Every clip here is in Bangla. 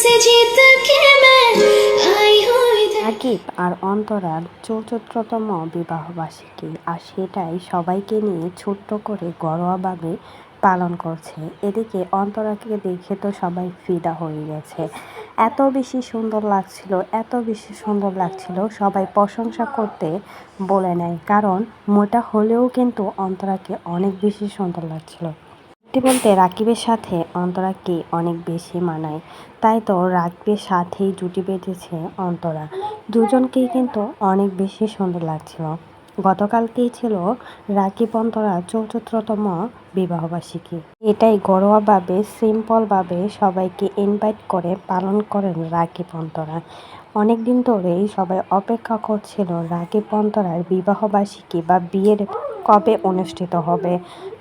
से जीत के मैं आई हूँ इधर। রাকিব আর অন্তরার ৪৪তম বিবাহবার্ষিকী, আর সেটাই সবাইকে নিয়ে ছোট্ট করে ঘরোয়াভাবে পালন করছে। এদিকে অন্তরাকে দেখে তো সবাই ফিদা হয়ে গেছে। এত বেশি সুন্দর লাগছিল, এত বেশি সুন্দর লাগছিল, সবাই প্রশংসা করতে বলে নেয়, কারণ মোটা হলেও কিন্তু অন্তরাকে অনেক বেশি সুন্দর লাগছিল। সত্যি বলতে রাকিবের সাথে অন্তরাকে অনেক বেশি মানায়, তাই তো রাকিবের সাথেই জুটি বেঁধেছে অন্তরা। দুজনকেই কিন্তু অনেক বেশি সুন্দর লাগছিল। গতকালকেই ছিল রাকিব অন্তরার ৪৪তম বিবাহবার্ষিকী। এটাই ঘরোয়াভাবে সিম্পলভাবে সবাইকে ইনভাইট করে পালন করেন রাকিব অন্তরা। অনেক দিন ধরেই সবাই অপেক্ষা করছিল রাকিব অন্তরার বিবাহবার্ষিকী বা বিয়ের কবে অনুষ্ঠিত হবে।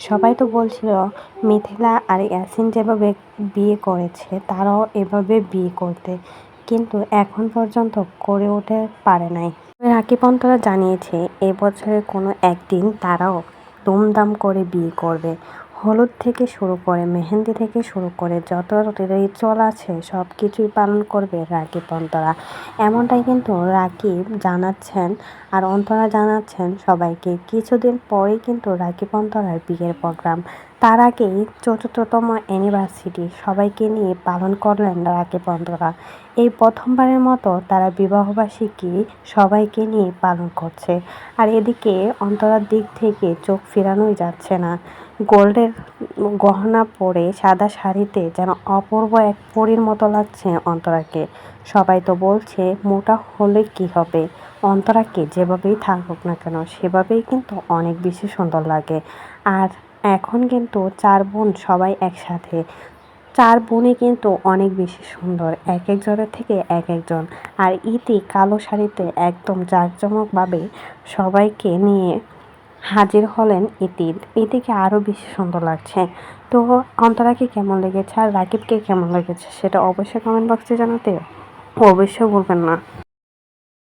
সবাই তো বলছিল মিথিলা আর ইয়াসিন যেভাবে বিয়ে করেছে তারাও এভাবে বিয়ে করতে, কিন্তু এখন পর্যন্ত করে উঠতে পারে নাই। রাকিব অন্তরা জানিয়েছে এবছরের কোনো একদিন তারাও ধুমধাম করে বিয়ে করবে। হলুদ থেকে শুরু করে মেহেন্দি থেকে শুরু করে যত রিচুয়াল আছে সব কিছুই পালন করবে রাকিব অন্তরা, এমনটাই কিন্তু রাকিব জানাচ্ছেন। আর অন্তরা জানাচ্ছেন সবাইকে কিছুদিন পরেই কিন্তু রাকিব অন্তরার বিয়ের প্রোগ্রাম। তার আগেই ৪৪তম অ্যানিভার্সারি সবাইকে নিয়ে পালন করলেন রাকিব অন্তরা। এই প্রথমবারের মতো তারা বিবাহবার্ষিকী সবাইকে নিয়ে পালন করছে। আর এদিকে অন্তরার দিক থেকে চোখ ফেরানোই যাচ্ছে না। গোল্ডের গহনা পরে সাদা শাড়িতে যেন অপূর্ব এক পরীর মতো লাগছে অন্তরাকে। সবাই তো বলছে মোটা হলে কি হবে, অন্তরাকে যেভাবেই থাকুক না কেন সেভাবেই কিন্তু অনেক বেশি সুন্দর লাগে। আর এখন কিন্তু ৪ বোন সবাই একসাথে, ৪ বোনই কিন্তু অনেক বেশি সুন্দর, এক একজনের থেকে এক একজন। আর ইতি কালো শাড়িতে একদম জাঁকজমকভাবে সবাইকে নিয়ে হাজির হলেন ইতিকে আরও বেশি সুন্দর লাগছে। তো অন্তরাকে কেমন লেগেছে আর রাকিবকে কেমন লেগেছে সেটা অবশ্যই কমেন্ট বক্সে জানাতে অবশ্যই ভুলবেন না।